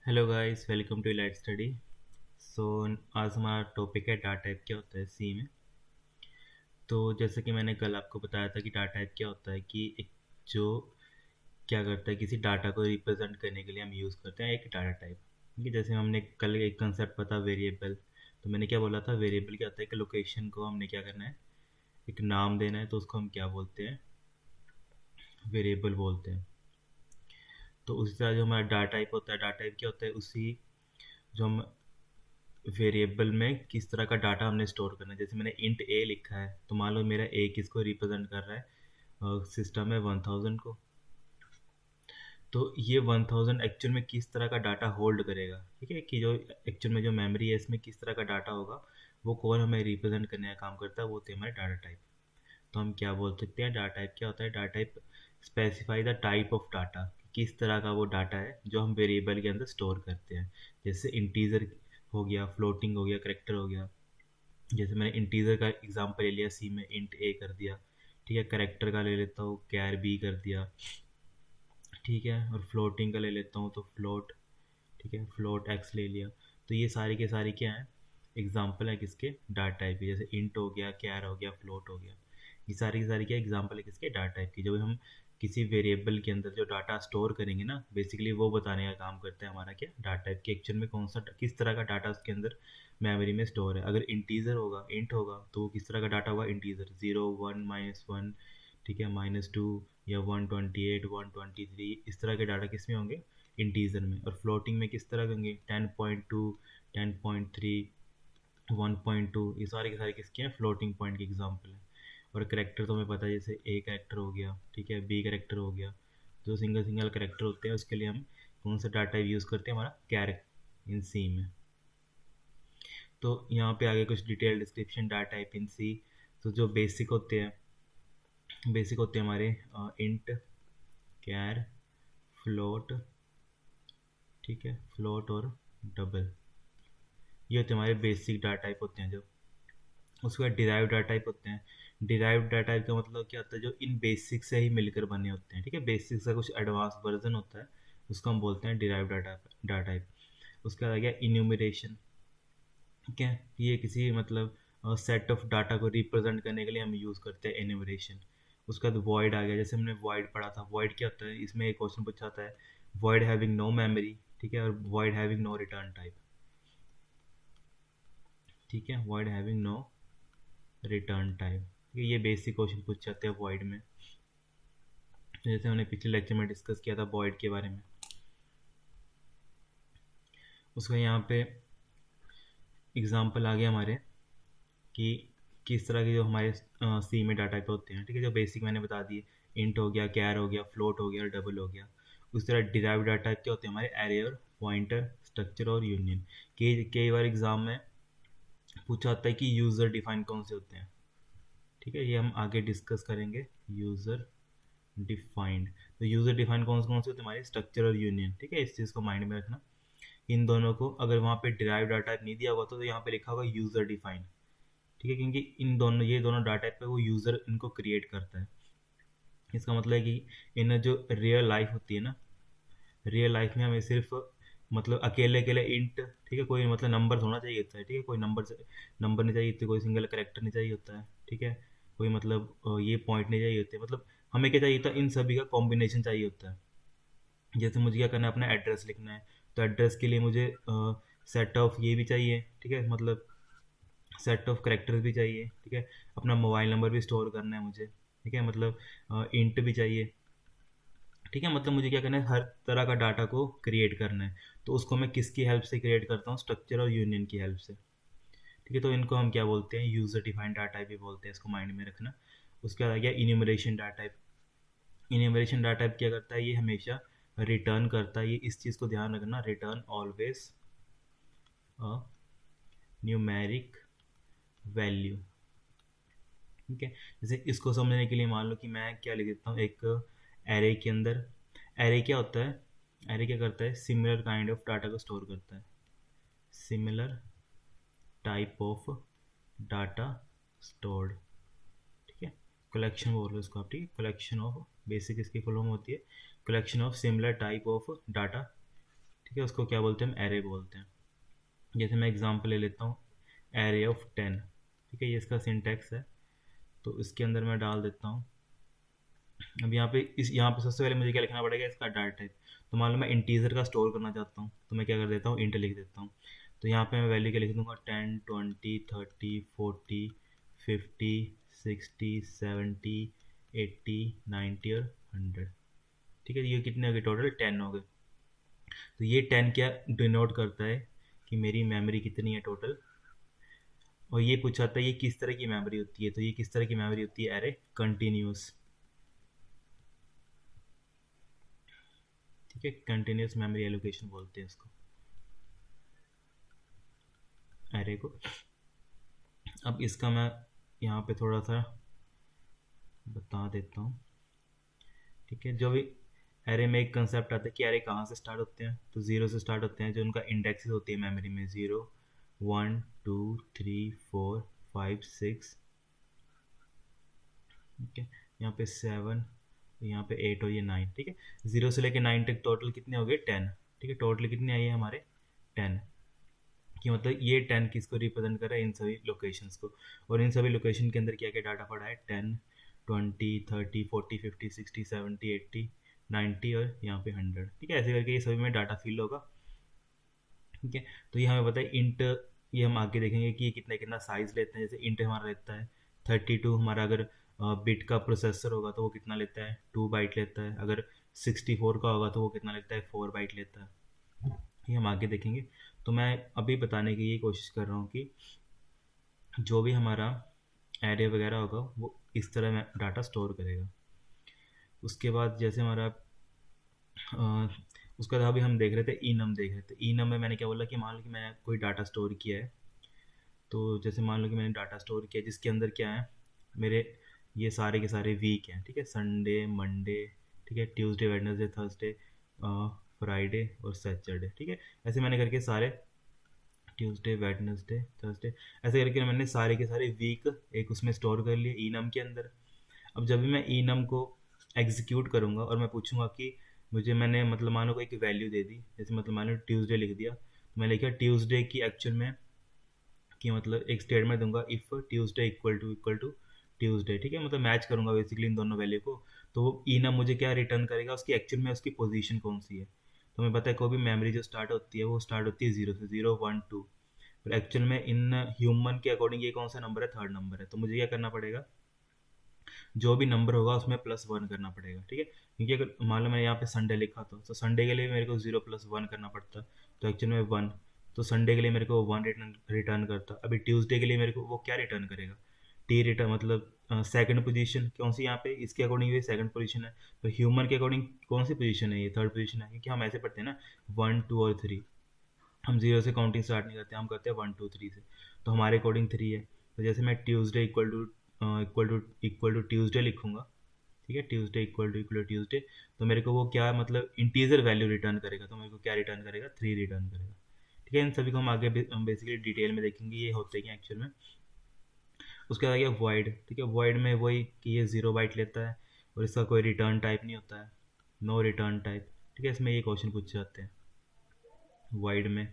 Hello guys, welcome to light study. So आज हमारा topic है डाटा टाइप क्या होता है सी में। तो जैसे कि मैंने कल आपको बताया था कि डाटा टाइप क्या होता है कि एक जो क्या करता है किसी डाटा को रिप्रेजेंट करने के लिए हम यूज़ करते हैं एक डाटा टाइप। ठीक है, जैसे हमने कल एक कंसेप्ट पता वेरिएबल। तो मैंने क्या बोला था, वेरिएबल क्या होता है कि लोकेशन को हमने क्या करना है, एक नाम देना है, तो उसको हम क्या बोलते हैं, वेरिएबल बोलते हैं। तो उसी तरह जो हमारा डाटा टाइप होता है, डाटा टाइप क्या होता है, उसी जो हम वेरिएबल में किस तरह का डाटा हमने स्टोर करना है। जैसे मैंने इंट ए लिखा है, तो मान लो मेरा ए किसको रिप्रेजेंट कर रहा है, सिस्टम है 1000 को। तो ये 1000 एक्चुअल में किस तरह का डाटा होल्ड करेगा, ठीक है, कि जो एक्चुअल में जो मेमोरी है इसमें किस तरह का डाटा होगा, वो कौन हमें रिप्रेजेंट करने का काम करता है, वो होते हैं हमारे डाटा टाइप। तो हम क्या बोल सकते हैं, डाटा टाइप क्या होता है, data type specify the type of data, किस तरह का वो डाटा है जो हम वेरिएबल के अंदर स्टोर करते हैं। जैसे इंटीजर हो गया, फ्लोटिंग हो गया, करेक्टर हो गया। जैसे मैंने इंटीजर का एग्जांपल ले लिया, सी में इंट ए कर दिया। ठीक है, करेक्टर का ले लेता हूँ, कैर बी कर दिया। ठीक है, और फ्लोटिंग का ले लेता हूँ तो फ्लोट, ठीक है, फ्लोट एक्स ले लिया। तो ये सारी के सारी क्या है, एग्जाम्पल है किसके, डाटा टाइप के। जैसे इंट हो गया, कैर हो गया, फ्लोट हो गया, ये सारी की सारी क्या एग्जाम्पल है किसके, डाटा टाइप की। जब हम किसी वेरिएबल के अंदर जो डाटा स्टोर करेंगे ना, बेसिकली वो बताने का काम करता है हमारा क्या, डाटा टाइप के एक्चुअल में कौन सा किस तरह का डाटा उसके अंदर मेमोरी में स्टोर है। अगर इंटीजर होगा, इंट होगा, तो वो किस तरह का डाटा होगा, इंटीजर 0 1 -1, ठीक है, -2 या 128 123, इस तरह के डाटा किस में होंगे, इंटीजर में। और फ्लोटिंग में किस तरह के होंगे, 10.2 10.3 1.2, ये सारे के सारे किसके हैं, फ्लोटिंग पॉइंट के एग्जाम्पल हैं। और करेक्टर तो हमें पता है, जैसे ए करेक्टर हो गया, ठीक है, बी करेक्टर हो गया। जो सिंगल सिंगल करेक्टर होते हैं उसके लिए हम कौन सा डाटा यूज़ करते हैं, हमारा कैर इन सी में। तो यहाँ पे आगे कुछ detail description data type in C. तो जो बेसिक होते हैं हमारे इंट, कैर, फ्लोट, ठीक है, फ्लोट और डबल, ये होते हैं हमारे बेसिक डाटा टाइप होते हैं। जो उसके बाद डिराइव डाटा टाइप होते हैं। डिराइव डाटा टाइप का मतलब क्या होता है, जो इन बेसिक से ही मिलकर बने होते हैं। ठीक है, बेसिक का कुछ एडवांस वर्जन होता है, उसको हम बोलते हैं डिराइव डाटा टाइप। उसके बाद आ गया इन्यूमरेशन। ठीक है, ये किसी मतलब सेट ऑफ डाटा को रिप्रेजेंट करने के लिए हम यूज़ करते हैं एन्यूमरेशन। उसके बाद वॉइड आ गया, जैसे हमने वॉइड पढ़ा था। वॉइड क्या होता है, इसमें एक क्वेश्चन पूछा था, वॉइड हैविंग नो मेमोरी, ठीक है, और void having no return type. ठीक है, void having no return type, ये बेसिक क्वेश्चन पूछ जाते हैं वॉइड में। जैसे हमने पिछले लेक्चर में डिस्कस किया था वॉइड के बारे में। उसका यहाँ पे एग्जांपल आ गया हमारे कि किस तरह के जो हमारे सी में डाटा टाइप होते हैं। ठीक है, जो बेसिक मैंने बता दिए, इंट हो गया, कैर हो गया, फ्लोट हो गया, डबल हो गया। उस तरह डिराइव डाटा टाइप क्या होते हैं हमारे, एरे और पॉइंटर, स्ट्रक्चर और यूनियन। कई बार एग्जाम में पूछा होता है कि यूज़र डिफाइन कौन से होते हैं। ठीक है, ये हम आगे डिस्कस करेंगे, यूज़र डिफाइंड। तो यूज़र डिफाइन कौन से होते हैं हमारे, स्ट्रक्चर और यूनियन। ठीक है, इस चीज़ को माइंड में रखना। इन दोनों को अगर वहाँ पे डिराइव डाटा टाइप नहीं दिया होगा तो यहाँ पे लिखा होगा यूज़र डिफाइंड। ठीक है, क्योंकि ये दोनों डाटा टाइप पे वो यूज़र इनको क्रिएट करता है। इसका मतलब है कि इन जो रियल लाइफ होती है ना, रियल लाइफ में हमें सिर्फ मतलब अकेले अकेले इंट, ठीक है, कोई मतलब नंबर होना चाहिए होता है। ठीक है, कोई नंबर नहीं चाहिए होती, कोई सिंगल करेक्टर नहीं चाहिए होता है। ठीक है, कोई मतलब ये पॉइंट नहीं चाहिए होते, मतलब हमें क्या चाहिए होता है, इन सभी का कॉम्बिनेशन चाहिए होता है। जैसे मुझे क्या करना है, अपना एड्रेस लिखना है, तो एड्रेस के लिए मुझे सेट ऑफ ये भी चाहिए, ठीक है, मतलब सेट ऑफ करेक्टर्स भी चाहिए। ठीक है, अपना मोबाइल नंबर भी स्टोर करना है मुझे। ठीक है, मतलब इंट भी चाहिए। ठीक है, मतलब मुझे क्या करना है, हर तरह का डाटा को क्रिएट करना है। तो उसको मैं किसकी हेल्प से क्रिएट करता हूँ, स्ट्रक्चर और यूनियन की हेल्प से। ठीक है, तो इनको हम क्या बोलते हैं, यूजर डिफाइंड डाटा टाइप भी बोलते हैं, इसको माइंड में रखना। उसके बाद आ गया enumeration data type. Enumeration data type क्या करता है, ये हमेशा रिटर्न करता है, ये इस चीज़ को ध्यान रखना, return always a numeric value. ठीक है, जैसे इसको समझने के लिए मान लो कि मैं क्या लिख देता हूँ, एक एरे के अंदर। एरे क्या होता है, एरे क्या करता है, सिमिलर काइंड ऑफ डाटा को स्टोर करता है, similar type of data stored. ठीक है, कलेक्शन बोल रहे हो उसको आप, ठीक है, कलेक्शन ऑफ, बेसिक इसकी फुल फॉर्म होती है collection of similar type of data ठीक है, उसको क्या बोलते हैं, हम एरे बोलते हैं। जैसे मैं एग्जांपल ले लेता हूँ, एरे ऑफ 10। ठीक है, ये इसका सिंटैक्स है, तो इसके अंदर मैं डाल देता हूँ। अब यहाँ पे सबसे पहले मुझे क्या लिखना पड़ेगा, इसका डाटा टाइप। तो मान लो मैं इंटीजर का स्टोर करना चाहता हूँ, तो मैं क्या कर देता हूँ, इंट लिख देता हूँ। तो यहाँ पे मैं वैल्यू क्या लिख दूंगा, 10 20 30 40 50 60 70 80 90 और 100। ठीक है, ये कितने हो गए, टोटल 10 हो गए। तो ये 10 क्या डिनोट करता है कि मेरी मेमोरी कितनी है टोटल। और ये पूछा था ये किस तरह की मेमोरी होती है, तो ये किस तरह की मेमोरी होती है, एरे कंटिन्यूस। ठीक है, कंटिन्यूस मेमोरी एलोकेशन बोलते हैं इसको, एरे को। अब इसका मैं यहाँ पे थोड़ा सा बता देता हूँ। ठीक है, जो भी एरे में एक कंसेप्ट आता है कि एरे कहाँ से स्टार्ट होते हैं, तो ज़ीरो से स्टार्ट होते हैं, जो उनका इंडेक्सेस होती है मेमोरी में, 0 1 2 3 4 5 6। ठीक है, यहाँ पे 7, यहाँ पे 8 और ये 9। ठीक है, 0 से लेके 9 तक टोटल कितने हो गए, 10। ठीक है, टोटल कितने आई है हमारे, 10। कि मतलब ये 10 किसको रिप्रेजेंट कर रहा है, इन सभी लोकेशंस को। और इन सभी लोकेशन के अंदर क्या क्या डाटा पड़ा है, 10 20 30 40 50 60 70 80 90 और यहाँ पे 100। ठीक है, ऐसे करके ये सभी में डाटा फिल होगा। ठीक है, तो ये हमें पता है इंट, ये हम आगे देखेंगे कि ये कितना कितना साइज लेते हैं। जैसे इंट हमारा रहता है 32, हमारा अगर बिट का प्रोसेसर होगा तो वो कितना लेता है, 2 बाइट लेता है। अगर 64 का होगा तो वो कितना लेता है, 4 बाइट लेता है। ये हम आगे देखेंगे। तो मैं अभी बताने की ये कोशिश कर रहा हूँ कि जो भी हमारा एरे वगैरह होगा वो इस तरह में डाटा स्टोर करेगा। उसके बाद जैसे हमारा उसका अभी हम देख रहे थे इनम, देख रहे थे इनम में मैंने क्या बोला कि मान लो कि मैंने कोई डाटा स्टोर किया है। तो जैसे मान लो कि मैंने डाटा स्टोर किया जिसके अंदर क्या है, मेरे ये सारे के सारे वीक हैं। ठीक है, संडे मंडे, ठीक है, ट्यूसडे वेडनेसडे थर्सडे फ्राइडे और सैटरडे। ठीक है, ऐसे मैंने करके सारे ट्यूसडे वेडनेसडे थर्सडे, ऐसे करके मैंने सारे के सारे वीक एक उसमें स्टोर कर लिए इनम के अंदर। अब जब भी मैं इनम को एग्जीक्यूट करूँगा और मैं पूछूंगा कि मुझे, मैंने मतलब मानो को एक वैल्यू दे दी, जैसे मतलब मान लो ट्यूसडे लिख दिया, तो मैं लिखा ट्यूसडे की एक्चुअल में कि मतलब एक स्टेटमेंट दूंगा, if Tuesday equal to Tuesday. ठीक है, मतलब मैच करूंगा बेसिकली इन दोनों वैल्यू को। तो वो इनम मुझे क्या रिटर्न करेगा, उसकी एक्चुअल में उसकी पोजीशन कौन सी है। तो हमें पता है कोई भी मेमोरी जो स्टार्ट होती है वो स्टार्ट होती है 0 से, 0 1 2। पर एक्चुअल में इन ह्यूमन के अकॉर्डिंग ये कौन सा नंबर है, थर्ड नंबर है। तो मुझे क्या करना पड़ेगा, जो भी नंबर होगा उसमें +1 करना पड़ेगा। ठीक है, क्योंकि अगर मान लो मैंने यहाँ पे संडे लिखा था, तो संडे के लिए मेरे को 0 + 1 करना पड़ता, तो एक्चुअल में 1। तो संडे के लिए मेरे को 1 रिटर्न करता। अभी ट्यूसडे के लिए मेरे को वो क्या रिटर्न करेगा, टी रिटर्न, मतलब सेकंड पोजीशन कौन सी यहाँ पे, इसके अकॉर्डिंग ये सेकंड पोजीशन है। तो ह्यूमन के अकॉर्डिंग कौन सी पोजीशन है, ये थर्ड पोजीशन है। क्योंकि हम ऐसे पढ़ते हैं ना, 1 2 और 3, हम 0 से काउंटिंग स्टार्ट नहीं करते, हम करते हैं 1 2 3 से। तो हमारे अकॉर्डिंग 3 है। तो जैसे मैं ट्यूसडे इक्वल टू ट्यूसडे लिखूंगा। ठीक है, ट्यूसडे इक्वल टू ट्यूसडे, तो मेरे को वो क्या मतलब इंटीजर वैल्यू रिटर्न करेगा। तो मेरे को क्या रिटर्न करेगा, 3 रिटर्न करेगा। ठीक है, इन सभी को हम आगे बेसिकली डिटेल में देखेंगे ये होते हैं एक्चुअल में। उसके बाद आ गया वॉइड। ठीक है, वॉइड में वही कि ये 0 बाइट लेता है और इसका कोई रिटर्न टाइप नहीं होता है, नो रिटर्न टाइप। ठीक है, इसमें ये क्वेश्चन पूछे जाते हैं वाइड में।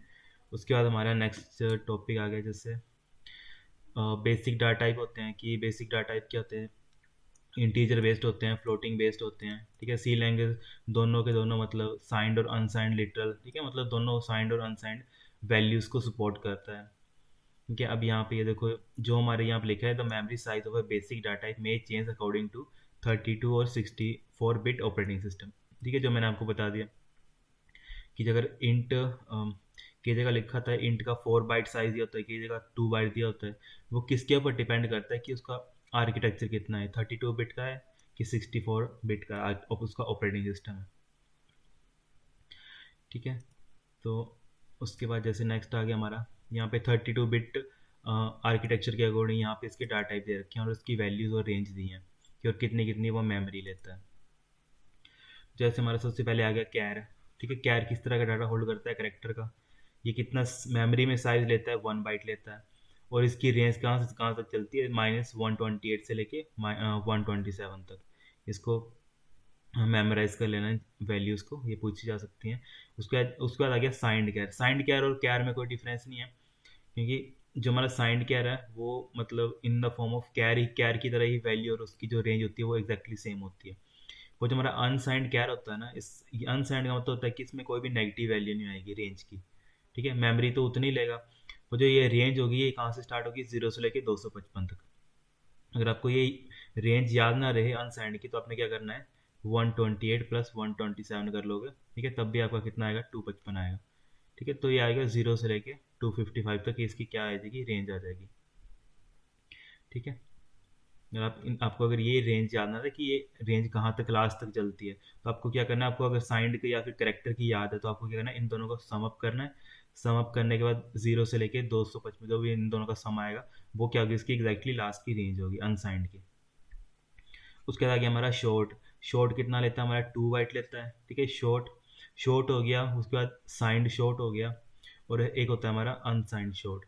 उसके बाद हमारा नेक्स्ट टॉपिक आ गया, जैसे बेसिक डाटा टाइप होते हैं। कि बेसिक डाटा टाइप क्या होते हैं, इंटीजर बेस्ड होते हैं, फ्लोटिंग बेस्ड होते हैं। ठीक है, सी लैंग्वेज दोनों के दोनों मतलब साइंड और अनसाइंड लिटरल। ठीक है, मतलब दोनों साइंड और अनसाइंड वैल्यूज़ को सपोर्ट करता है। ठीक है, अब यहाँ पे ये देखो जो हमारे यहाँ पे लिखा है, the memory size of a basic data type may change according to 32 और 64 बिट ऑपरेटिंग सिस्टम। ठीक है, जो मैंने आपको बता दिया कि अगर इंट की जगह लिखा था इंट का 4 बाइट साइज दिया होता है, की जगह 2 बाइट दिया होता है, वो किसके ऊपर डिपेंड करता है कि उसका आर्किटेक्चर कितना है, 32 बिट का है कि 64 बिट का उसका ऑपरेटिंग सिस्टम है। ठीक है, तो उसके बाद जैसे नेक्स्ट आ गया हमारा यहाँ पे 32 बिट आर्किटेक्चर के अकॉर्डिंग यहाँ पे इसके डाटा टाइप दे रखे हैं और उसकी वैल्यूज़ और रेंज दी हैं कि और कितनी कितनी वो मेमोरी लेता है। जैसे हमारा सबसे पहले आ गया कैर। ठीक है, कैर किस तरह का डाटा होल्ड करता है, करेक्टर का। ये कितना मेमोरी में साइज लेता है, 1 बाइट लेता है। और इसकी रेंज कहाँ से कहाँ तक चलती है, -128 से लेके 127 तक। इसको मेमोराइज कर लेना वैल्यूज़ को, ये पूछी जा सकती हैं। उसके बाद आ गया साइंड कैर। साइंड कैर और कैर में कोई डिफरेंस नहीं है, क्योंकि जो हमारा साइंड कैर है वो मतलब इन द फॉर्म ऑफ कैर ही, कैर की तरह ही वैल्यू और उसकी जो रेंज होती है वो एग्जैक्टली सेम होती है। वो जो हमारा अनसाइंड कैर होता है ना, इस अनसाइंड का मतलब होता है कि इसमें कोई भी नेगेटिव वैल्यू नहीं आएगी रेंज की, ठीक है। मेमोरी तो उतनी लेगा। वो जो ये रेंज होगी ये कहाँ से स्टार्ट होगी, 0 से लेके 255 तक। अगर आपको ये रेंज याद ना रहे अनसाइंड की, तो आपने क्या करना है, 128 प्लस 127 कर लोगे, ठीक है, तब भी आपका कितना आएगा, 255 आएगा, ठीक है। तो ये आएगा 0 से लेके 255 तक, इसकी क्या आ जाएगी, रेंज आ जाएगी, ठीक है। अगर आपको अगर ये रेंज याद ना रहे कि ये रेंज कहाँ तक लास्ट तक चलती है, तो आपको क्या करना है, आपको अगर साइंड की या फिर करेक्टर की याद है तो आपको क्या करना है, इन दोनों को सम अप करना है। सम अप करने के बाद 0 से लेके 255 जो भी इन दोनों का सम आएगा वो क्या होगी, इसकी एग्जैक्टली लास्ट की रेंज होगी अनसाइंड की। उसके बाद आ गया हमारा शॉर्ट। शॉर्ट कितना लेता है हमारा, 2 बाइट लेता है, ठीक है। शॉर्ट शॉर्ट हो गया, उसके बाद साइंड शॉर्ट हो गया, और एक होता है हमारा अनसाइंड शॉर्ट।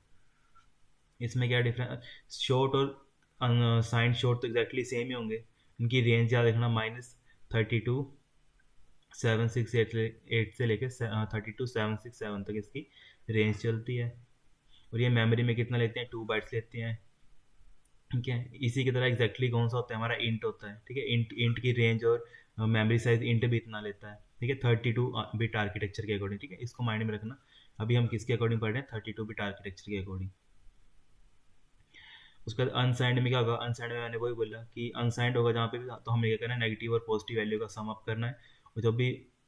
इसमें क्या डिफरेंस, शॉर्ट और साइंड शॉर्ट तो एग्जैक्टली सेम ही होंगे। इनकी रेंज याद रखना, -32 768 से लेकर 32 767 तक इसकी रेंज चलती है। और ये मेमोरी में कितना लेते हैं, 2 बाइट्स लेते हैं, ठीक है। इसी की तरह एग्जैक्टली कौन सा होता है, हमारा इंट होता है, ठीक है। इंट इंट की रेंज और मेमोरी साइज इंट भी इतना लेता है, ठीक है, 32 बिट आर्किटेक्चर के अकॉर्डिंग, ठीक है। इसको माइंड में रखना। अभी हम किसके अकॉर्डिंग पढ़ रहे हैं, 32 बिट आर्किटेक्चर के अकॉर्डिंग। उसके बाद अनसाइंड में क्या होगा, अनसाइंड में मैंने वही बोला कि अनसाइंड होगा जहाँ पे भी, तो हमें क्या करना है, नेगेटिव और पॉजिटिव वैल्यू का सम अप करना है। और जब भी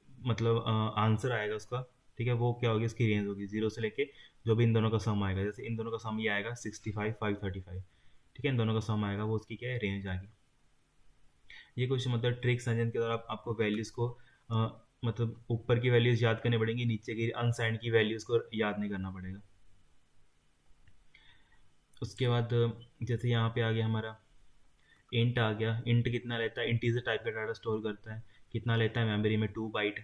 मतलब आंसर आएगा उसका, ठीक है, वो क्या होगी, उसकी रेंज होगी 0 से लेके जो भी इन दोनों का सम आएगा। जैसे इन दोनों का सम ये आएगा 65 535, ठीक है, इन दोनों का सम आएगा, वो उसकी क्या है, रेंज आ गई। ये कुछ मतलब ट्रिक्स हैं जिनके द्वारा आपको वैल्यूज़ को मतलब ऊपर की वैल्यूज़ याद करनी पड़ेंगी, नीचे की अनसाइंड की वैल्यूज़ को याद नहीं करना पड़ेगा। उसके बाद जैसे यहाँ पे आ गया हमारा इंट आ गया। इंट कितना लेता है, इंटीजर टाइप का डाटा स्टोर करता है, कितना लेता है मेमोरी में, 2 बाइट,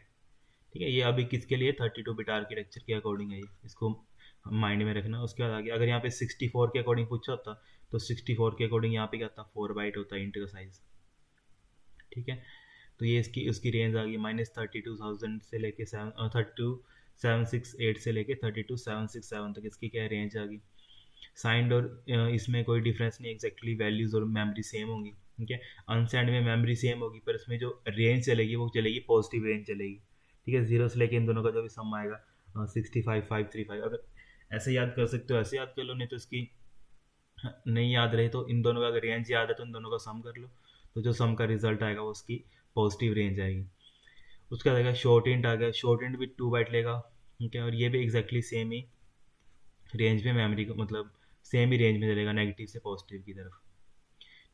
ठीक है। ये अभी किसके लिए, 32 बिट आर्किटेक्चर के अकॉर्डिंग है ये, इसको माइंड में रखना। उसके बाद आ गया, अगर यहाँ पे 64 के अकॉर्डिंग पूछा होता तो 64 के अकॉर्डिंग यहाँ पे क्या था, 4 बाइट होता है इंट का साइज, ठीक है। तो ये इसकी उसकी रेंज आ गई -32,000 से लेके 32,768 से लेके 32,767 तक इसकी क्या रेंज आ गई। साइंड और इसमें कोई डिफरेंस नहीं, एग्जैक्टली वैल्यूज़ और मेमोरी सेम होंगी, ठीक है। अनसाइंड में मेमोरी सेम होगी, पर इसमें जो रेंज चलेगी वो चलेगी पॉजिटिव रेंज चलेगी, ठीक है। 0 से लेके इन दोनों का जो भी सम आएगा 65 535, अगर ऐसे याद कर सकते हो ऐसे याद कर लो, नहीं तो इसकी नहीं याद रहे तो इन दोनों का अगर रेंज याद है तो इन दोनों का सम कर लो, तो जो सम का रिजल्ट आएगा वो उसकी पॉजिटिव रेंज आएगी। उसके बाद आएगा शॉर्ट इंट आ गया। शॉर्ट इंट भी 2 बाइट लेगा, ठीक है, और ये भी एग्जैक्टली सेम ही रेंज में मेमोरी को मतलब सेम ही रेंज में चलेगा, नेगेटिव से पॉजिटिव की तरफ,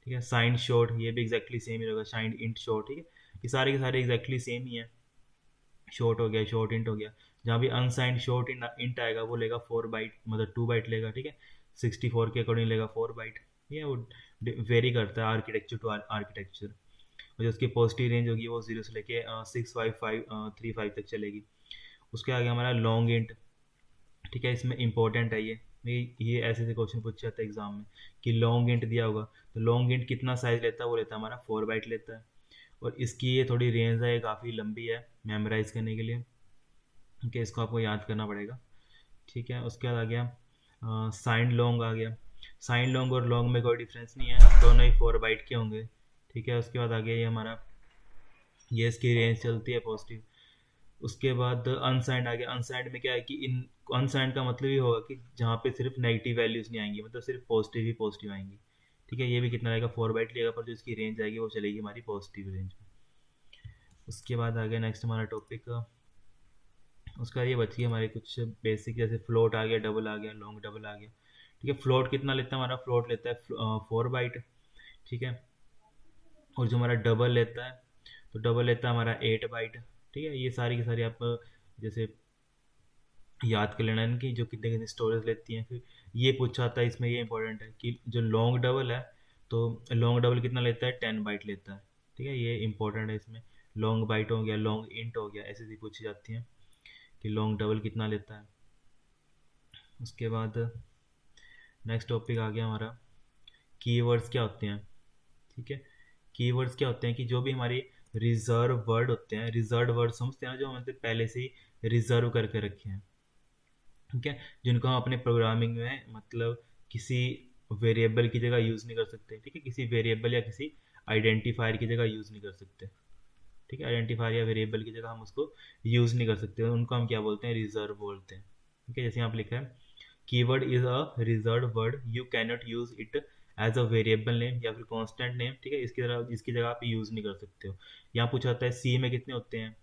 ठीक है। साइंड शॉर्ट ये भी एग्जैक्टली सेम ही रहेगा, साइंड इंट शॉर्ट, ठीक है। ये सारे के सारे एग्जैक्टली सेम ही है। शॉर्ट हो गया, शॉर्ट इंट हो गया। जहाँ भी अनसाइंड शॉर्ट इंट आएगा वो लेगा 4 बाइट, मतलब 2 बाइट लेगा, ठीक है। 64 के अकॉर्डिंग लेगा 4 बाइट, ये वो वेरी करता है आर्किटेक्चर टू आर्किटेक्चर। और जो उसकी पॉजिटिव रेंज होगी वो 0 से लेके 65535 तक चलेगी। उसके आगे हमारा लॉन्ग इंट, ठीक है। इसमें इंपॉर्टेंट है ये ऐसे ऐसे क्वेश्चन पूछे जाते हैं एग्जाम में कि लॉन्ग इंट दिया होगा तो लॉन्ग इंट कितना साइज लेता है, वो लेता है हमारा 4 बाइट लेता है। और इसकी ये थोड़ी रेंज है, ये काफ़ी लंबी है मेमोराइज करने के लिए, ठीक है, इसको आपको याद करना पड़ेगा, ठीक है। उसके बाद आ गया साइंड लॉन्ग आ गया। साइंड लॉन्ग और लॉन्ग में कोई डिफरेंस नहीं है, दोनों ही 4 बाइट के होंगे, ठीक है। उसके बाद आ गया ये हमारा, ये इसकी रेंज चलती है पॉजिटिव। उसके बाद अनसाइंड आ गया। अनसाइंड में क्या है कि इन अनसाइंड का मतलब ये होगा कि जहाँ पे सिर्फ नेगेटिव वैल्यूज़ नहीं आएंगी, मतलब सिर्फ पॉजिटिव ही पॉजिटिव आएंगी, ठीक है। ये भी कितना रहेगा, 4 बाइट लेगा, पर जो इसकी रेंज आएगी वो चलेगी हमारी पॉजिटिव रेंज में। उसके बाद आ गया नेक्स्ट हमारा टॉपिक, उसका ये बच गया हमारे कुछ बेसिक, जैसे फ्लोट आ गया, डबल आ गया, लॉन्ग डबल आ गया, ठीक है। फ्लोट कितना लेता है हमारा, फ्लोट लेता है 4 बाइट, ठीक है। और जो हमारा डबल लेता है, तो डबल लेता है हमारा 8 बाइट, ठीक है। ये सारी की सारी आप जैसे याद कर लेना इनकी जो कितने कितने स्टोरेज लेती हैं। फिर ये पूछा था इसमें, ये इंपॉर्टेंट है कि जो लॉन्ग डबल है, तो लॉन्ग डबल कितना लेता है, 10 बाइट लेता है, ठीक है। ये इंपॉर्टेंट है इसमें। लॉन्ग बाइट हो गया, लॉन्ग इंट हो गया, ऐसी ऐसी पूछी जाती हैं कि लॉन्ग डबल कितना लेता है। उसके बाद नेक्स्ट टॉपिक आ गया हमारा, कीवर्ड्स क्या होते हैं, ठीक है। कीवर्ड्स क्या होते हैं कि जो भी हमारी रिजर्व वर्ड होते हैं। रिजर्व वर्ड समझते हैं ना, जो मतलब पहले से ही रिजर्व करके रखे हैं, ठीक है, जिनको हम अपने प्रोग्रामिंग में मतलब किसी वेरिएबल की जगह यूज़ नहीं कर सकते, ठीक है, किसी वेरिएबल या किसी आइडेंटिफायर की जगह यूज़ नहीं कर सकते, ठीक है, आइडेंटिफायर या वेरिएबल की जगह हम उसको यूज़ नहीं कर सकते, उनको हम क्या बोलते हैं, रिजर्व बोलते हैं, ठीक है। जैसे यहाँ पे लिखा है keyword is a reserve word, you cannot use it as a variable name या फिर कांस्टेंट नेम, ठीक है, इसकी जगह आप यूज़ नहीं कर सकते हो। यहाँ पूछा जाता है सी में कितने होते हैं,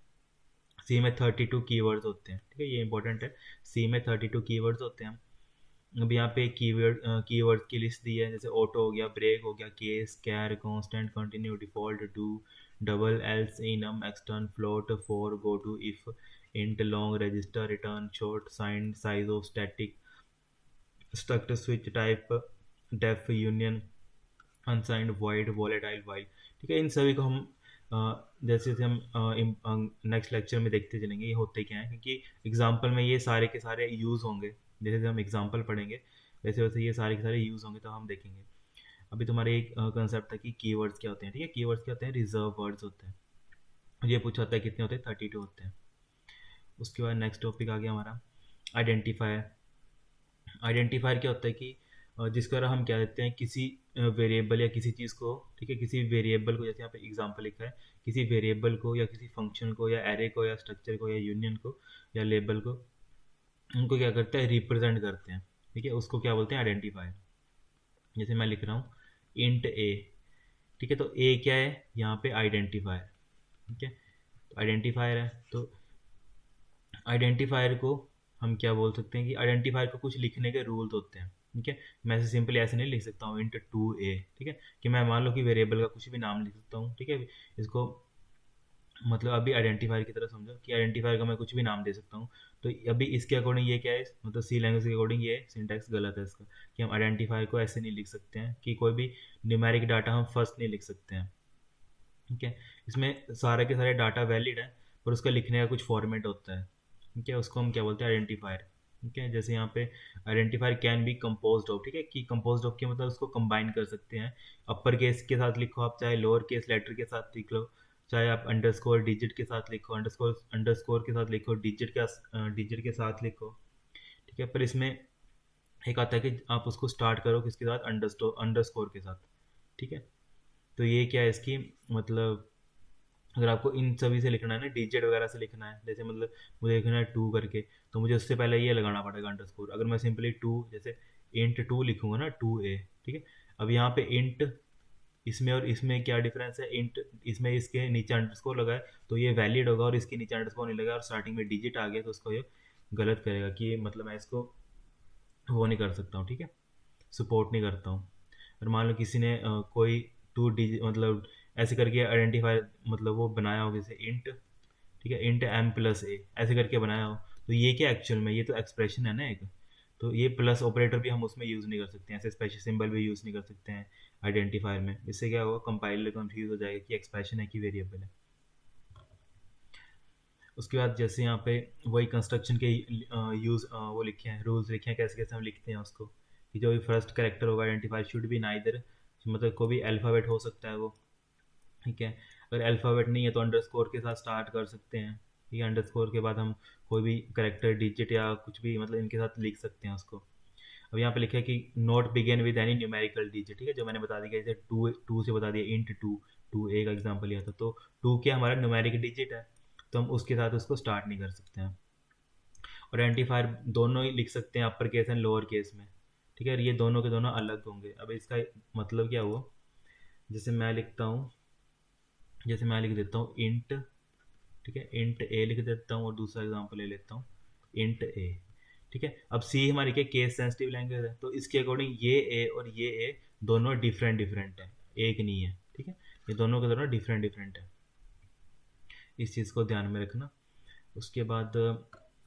सी में 32 कीवर्ड्स होते हैं, ठीक है, ये इंपॉर्टेंट है, सी में 32 कीवर्ड्स होते हैं। अब यहाँ पे कीवर्ड की लिस्ट दी है, जैसे ऑटो हो गया, ब्रेक हो गया, case, char, constant, continue, default, do, double, else, enum, extern, float, for, goto, if, int, long, register, return, short, sign, sizeof, static, struct, switch, typedef, union, unsigned, void, volatile, while, ठीक है। इन सभी को हम जैसे जैसे हम next lecture में देखते चलेंगे ये होते क्या है, क्योंकि एग्जाम्पल में ये सारे के सारे यूज़ होंगे, जैसे जैसे हम एग्जाम्पल पढ़ेंगे वैसे वैसे ये सारे के सारे यूज़ होंगे, तो हम देखेंगे। अभी तुम्हारे एक कंसेप्ट था कि कीवर्ड्स क्या होते हैं, ठीक है, कीवर्ड्स क्या होते हैं, रिजर्व वर्ड्स होते हैं। ये पूछा होता है कितने होते हैं, 32 होते हैं। उसके बाद नेक्स्ट टॉपिक आ गया हमारा आइडेंटिफायर। आइडेंटिफायर क्या होता है कि जिसका हम क्या देते हैं किसी वेरिएबल या किसी चीज़ को, ठीक है, किसी वेरिएबल को, जैसे यहाँ पे एग्जांपल लिखा है, किसी वेरिएबल को या किसी फंक्शन को या एरे को या स्ट्रक्चर को या यूनियन को या लेबल को, उनको क्या करते हैं, रिप्रेजेंट करते हैं, ठीक है, उसको क्या बोलते हैं, आइडेंटिफायर। जैसे मैं लिख रहा हूँ इंट ए, ठीक है, तो ए क्या है यहाँ पे, आइडेंटिफायर, ठीक है, तो आइडेंटिफायर है, तो आइडेंटिफायर को हम क्या बोल सकते हैं कि आइडेंटिफायर को कुछ लिखने के रूल्स होते हैं, ठीक है। मैं ऐसे सिंपली ऐसे नहीं लिख सकता हूँ इंट टू ए, ठीक है, कि मैं मान लो कि वेरिएबल का कुछ भी नाम लिख सकता हूँ, ठीक है, इसको मतलब अभी आइडेंटिफायर की तरह समझो कि आइडेंटिफायर का मैं कुछ भी नाम दे सकता हूँ। तो अभी इसके अकॉर्डिंग ये क्या है, मतलब सी लैंग्वेज के अकॉर्डिंग ये सिंटैक्स गलत है इसका, कि हम आइडेंटिफायर को ऐसे नहीं लिख सकते हैं कि कोई भी न्यूमेरिक डाटा हम फर्स्ट नहीं लिख सकते हैं, ठीक है। इसमें सारे के सारे डाटा वैलिड है, पर उसका लिखने का कुछ फॉर्मेट होता है, ठीक है, उसको हम क्या बोलते हैं, आइडेंटिफायर, ठीक है। जैसे यहाँ पे identifier can be composed of, ठीक है, कि कंपोज्ड ऑफ के मतलब उसको कंबाइन कर सकते हैं, अपर केस के साथ लिखो आप, चाहे लोअर केस लेटर के साथ लिख लो, चाहे आप अंडरस्कोर डिजिट के साथ लिखो, अंडरस्कोर अंडरस्कोर के साथ लिखो, डिजिट के साथ लिखो, ठीक है। पर इसमें एक आता है कि आप उसको स्टार्ट करो किसके साथ, अंडरस्कोर के साथ, ठीक है। तो ये क्या है इसकी मतलब, अगर आपको इन सभी से लिखना है ना, डिजिट वगैरह से लिखना है, जैसे मतलब मुझे लिखना है टू करके, तो मुझे उससे पहले ये लगाना पड़ेगा अंडरस्कोर। अगर मैं सिंपली टू, जैसे इंट टू लिखूंगा ना, टू ए, ठीक है। अब यहाँ पे इंट, इसमें और इसमें क्या डिफरेंस है, इंट इसमें इसके नीचे अंडरस्कोर लगा है तो ये वैलिड होगा, और इसके नीचे अंडरस्कोर नहीं लगा और स्टार्टिंग में डिजिट आ गया तो उसको ये गलत करेगा, कि मतलब मैं इसको वो नहीं कर सकता हूँ, ठीक है, सपोर्ट नहीं करता हूँ। और मान लो किसी ने कोई टू डिजिट मतलब ऐसे करके आइडेंटिफाई मतलब वो बनाया हो, जैसे इंट, ठीक है, इंट एम प्लस ए ऐसे करके बनाया हो, तो ये क्या एक्चुअल में, ये तो एक्सप्रेशन है ना एक, तो ये प्लस ऑपरेटर भी हम उसमें यूज़ नहीं कर सकते हैं, ऐसे स्पेशल सिंबल भी यूज़ नहीं कर सकते हैं आइडेंटिफायर में। इससे क्या होगा, कंपाइलर कंफ्यूज हो जाएगा कि एक्सप्रेशन है कि वेरिएबल है। उसके बाद जैसे यहाँ पे वही कंस्ट्रक्शन के यूज़ वो लिखे हैं, रूल्स लिखे हैं, कैसे कैसे हम लिखते हैं उसको, कि जो भी फर्स्ट करेक्टर होगा आइडेंटिफायर शुड बी नाइदर, मतलब कोई भी अल्फ़ाबेट हो सकता है वो, ठीक है। अगर अल्फ़ाबेट नहीं है तो अंडरस्कोर के साथ स्टार्ट कर सकते हैं, ठीक है, अंडरस्कोर के बाद हम कोई भी करेक्टर डिजिट या कुछ भी मतलब इनके साथ लिख सकते हैं उसको। अब यहाँ पे लिखा है कि not begin with any numerical digit, ठीक है, जो मैंने बता दिया, जैसे टू टू से बता दिया इंट टू, टू ए का एग्जाम्पल लिया था, तो टू क्या हमारा न्यूमेरिक डिजिट है, तो हम उसके साथ उसको स्टार्ट नहीं कर सकते हैं। और आइडेंटिफायर दोनों ही लिख सकते हैं, upper case and lower case में, ठीक है, ये दोनों के दोनों अलग होंगे। अब इसका मतलब क्या हुआ, जैसे मैं लिखता हूँ, जैसे मैं लिख देता हूँ इंट, ठीक है, इंट ए लिख देता हूँ, और दूसरा एग्जांपल ले लेता हूँ इंट ए, ठीक है। अब सी हमारी क्या केस सेंसिटिव लैंग्वेज है, तो इसके अकॉर्डिंग ये ए और ये ए दोनों डिफरेंट डिफरेंट है, एक नहीं है, ठीक है, ये दोनों के दोनों डिफरेंट डिफरेंट है, इस चीज़ को ध्यान में रखना। उसके बाद